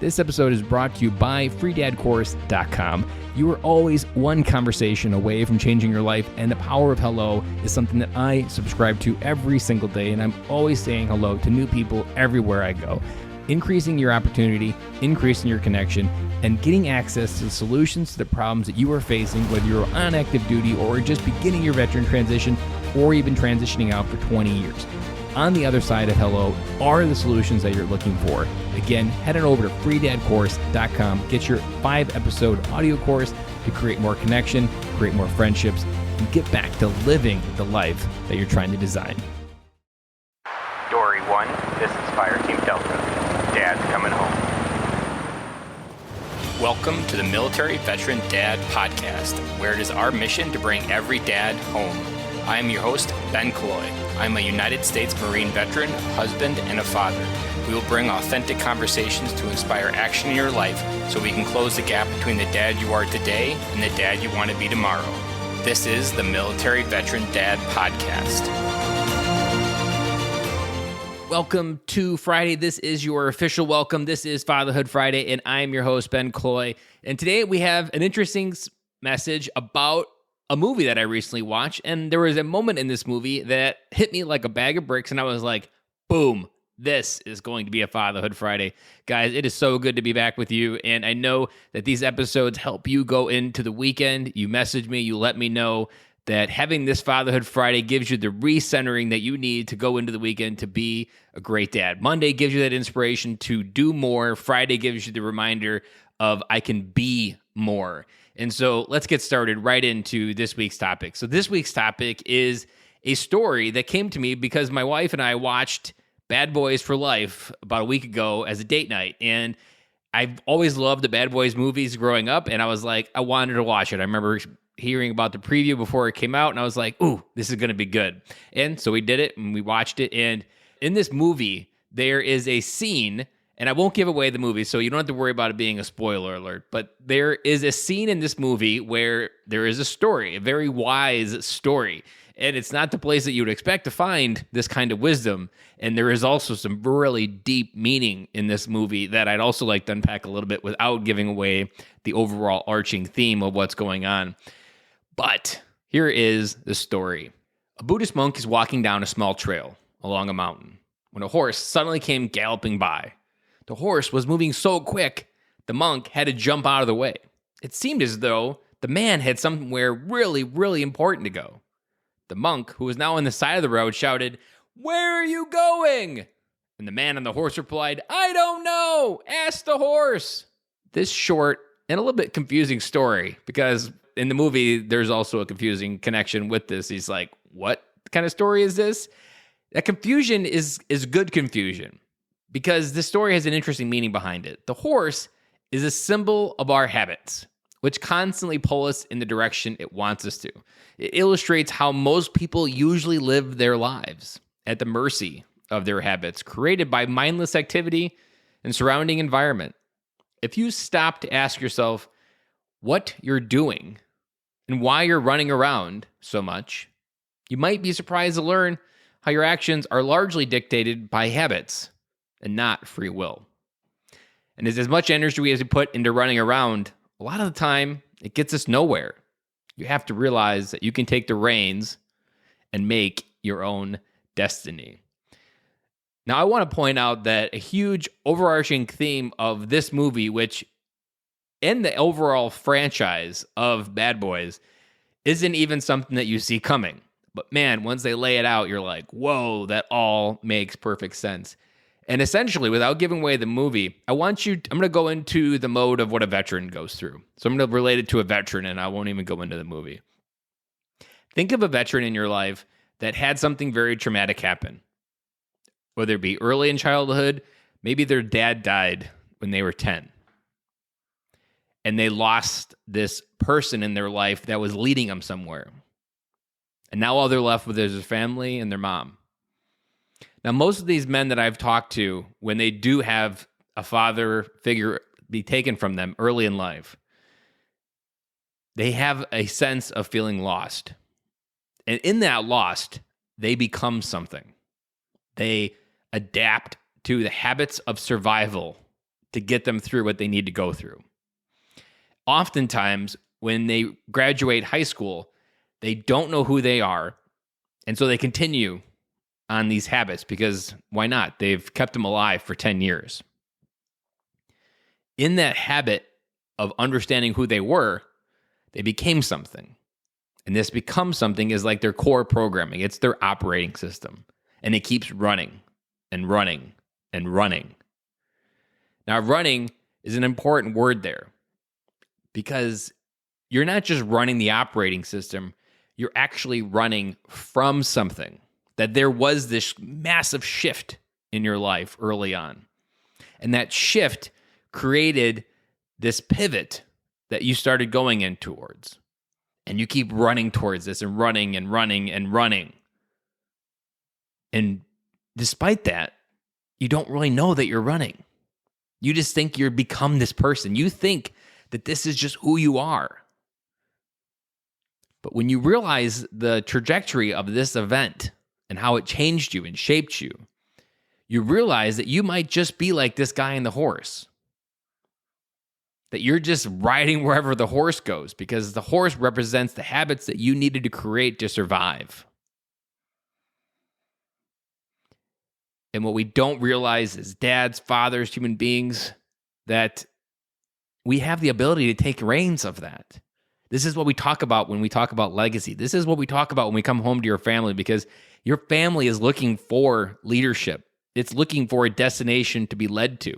This episode is brought to you by freedadcourse.com. You are always one conversation away from changing your life, and the power of hello is something that I subscribe to every single day, and I'm always saying hello to new people everywhere I go. Increasing your opportunity, increasing your connection, and getting access to the solutions to the problems that you are facing, whether you're on active duty or just beginning your veteran transition or even transitioning out for 20 years. On the other side of hello are the solutions that you're looking for. Again, head on over to freedadcourse.com. Get your 5-episode audio course to create more connection, create more friendships, and get back to living the life that you're trying to design. Dory 1, this is Fire Team Delta. Dad's coming home. Welcome to the Military Veteran Dad Podcast, where it is our mission to bring every dad home. I am your host, Ben Cloy. I'm a United States Marine veteran, husband, and a father. We will bring authentic conversations to inspire action in your life so we can close the gap between the dad you are today and the dad you want to be tomorrow. This is the Military Veteran Dad Podcast. Welcome to Friday. This is your official welcome. This is Fatherhood Friday, and I'm your host, Ben Cloy. And today we have an interesting message about a movie that I recently watched, and there was a moment in this movie that hit me like a bag of bricks, and I was like, boom, this is going to be a Fatherhood Friday. Guys, it is so good to be back with you, and I know that these episodes help you go into the weekend. You message me, you let me know that having this Fatherhood Friday gives you the recentering that you need to go into the weekend to be a great dad. Monday gives you that inspiration to do more. Friday gives you the reminder of I can be more. And so let's get started right into this week's topic. So this week's topic is a story that came to me because my wife and I watched Bad Boys for Life about a week ago as a date night. And I've always loved the Bad Boys movies growing up, and I was like, I wanted to watch it. I remember hearing about the preview before it came out, and I was like, ooh, this is going to be good. And so we did it, and we watched it. And in this movie, there is a scene, and I won't give away the movie, so you don't have to worry about it being a spoiler alert, but there is a scene in this movie where there is a story, a very wise story, and it's not the place that you would expect to find this kind of wisdom, and there is also some really deep meaning in this movie that I'd also like to unpack a little bit without giving away the overall arching theme of what's going on. But here is the story. A Buddhist monk is walking down a small trail along a mountain when a horse suddenly came galloping by. The horse was moving so quick, the monk had to jump out of the way. It seemed as though the man had somewhere really, really important to go. The monk, who was now on the side of the road, shouted, "Where are you going?" And the man on the horse replied, "I don't know. Ask the horse." This short and a little bit confusing story, because in the movie, there's also a confusing connection with this. He's like, what kind of story is this? That confusion is good confusion, because this story has an interesting meaning behind it. The horse is a symbol of our habits, which constantly pull us in the direction it wants us to. It illustrates how most people usually live their lives at the mercy of their habits, created by mindless activity and surrounding environment. If you stop to ask yourself what you're doing and why you're running around so much, you might be surprised to learn how your actions are largely dictated by habits and not free will. And as much energy as we put into running around, a lot of the time, it gets us nowhere. You have to realize that you can take the reins and make your own destiny. Now, I want to point out that a huge overarching theme of this movie, which in the overall franchise of Bad Boys, isn't even something that you see coming. But man, once they lay it out, you're like, whoa, that all makes perfect sense. And essentially, without giving away the movie, I'm going to go into the mode of what a veteran goes through. So I'm going to relate it to a veteran, and I won't even go into the movie. Think of a veteran in your life that had something very traumatic happen. Whether it be early in childhood, maybe their dad died when they were 10. And they lost this person in their life that was leading them somewhere. And now all they're left with is their family and their mom. Now, most of these men that I've talked to, when they do have a father figure be taken from them early in life, they have a sense of feeling lost. And in that lost, they become something. They adapt to the habits of survival to get them through what they need to go through. Oftentimes, when they graduate high school, they don't know who they are, and so they continue on these habits because why not? They've kept them alive for 10 years. In that habit of understanding who they were, they became something. And this becomes something is like their core programming. It's their operating system. And it keeps running and running and running. Now, running is an important word there because you're not just running the operating system, you're actually running from something. That there was this massive shift in your life early on. And that shift created this pivot that you started going in towards. And you keep running towards this and running and running and running. And despite that, you don't really know that you're running. You just think you've become this person. You think that this is just who you are. But when you realize the trajectory of this event and how it changed you and shaped you, you realize that you might just be like this guy in the horse. That you're just riding wherever the horse goes because the horse represents the habits that you needed to create to survive. And what we don't realize as dads, fathers, human beings, that we have the ability to take reins of that. This is what we talk about when we talk about legacy. This is what we talk about when we come home to your family because your family is looking for leadership. It's looking for a destination to be led to.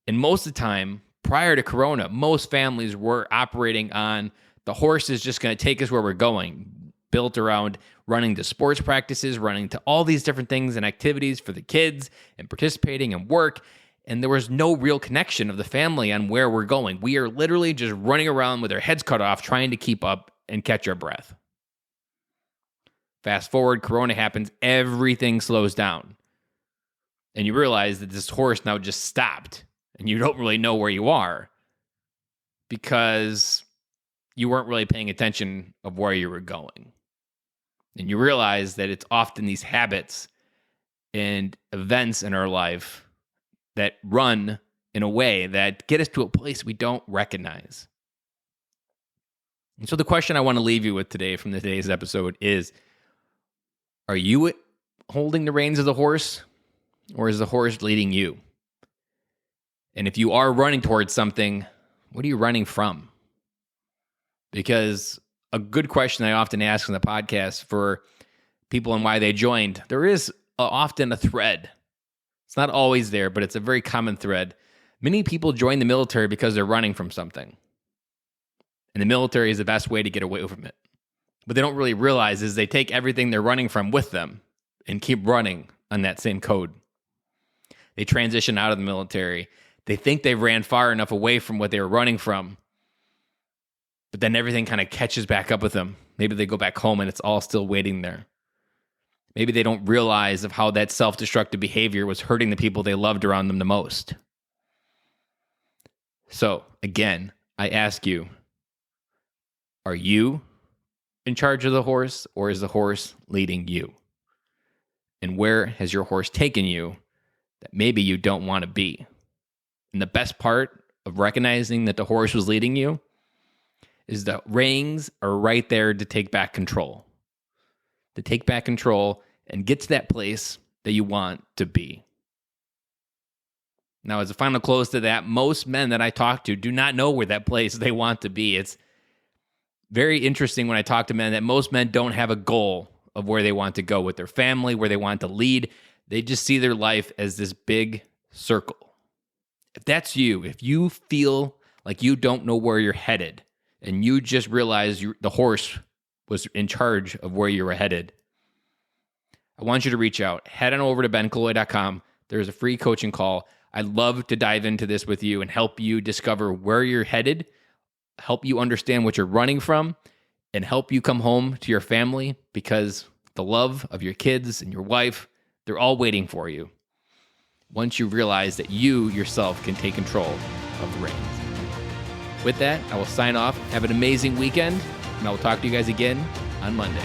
And most of the time, prior to Corona, most families were operating on the horse is just going to take us where we're going, built around running to sports practices, running to all these different things and activities for the kids and participating in work. And there was no real connection of the family on where we're going. We are literally just running around with our heads cut off, trying to keep up and catch our breath. Fast forward, Corona happens, everything slows down. And you realize that this horse now just stopped. And you don't really know where you are because you weren't really paying attention of where you were going. And you realize that it's often these habits and events in our life that run in a way that get us to a place we don't recognize. And so the question I want to leave you with today from today's episode is, are you holding the reins of the horse or is the horse leading you? And if you are running towards something, what are you running from? Because a good question I often ask on the podcast for people and why they joined, there is often a thread. It's not always there, but it's a very common thread. Many people join the military because they're running from something. And the military is the best way to get away from it. What they don't really realize is they take everything they're running from with them and keep running on that same code. They transition out of the military. They think they ran far enough away from what they were running from, but then everything kind of catches back up with them. Maybe they go back home and it's all still waiting there. Maybe they don't realize of how that self-destructive behavior was hurting the people they loved around them the most. So, again, I ask you, are you in charge of the horse or is the horse leading you? And where has your horse taken you that maybe you don't want to be? And the best part of recognizing that the horse was leading you is the reins are right there to take back control. To take back control and get to that place that you want to be. Now, as a final close to that, most men that I talk to do not know where that place they want to be. It's very interesting when I talk to men that most men don't have a goal of where they want to go with their family, where they want to lead. They just see their life as this big circle. If that's you, if you feel like you don't know where you're headed and you just realize the horse was in charge of where you were headed, I want you to reach out. Head on over to bencloy.com. There's a free coaching call. I'd love to dive into this with you and help you discover where you're headed, help you understand what you're running from, and help you come home to your family because the love of your kids and your wife, they're all waiting for you. Once you realize that you yourself can take control of the reins. With that, I will sign off. Have an amazing weekend, and I will talk to you guys again on Monday.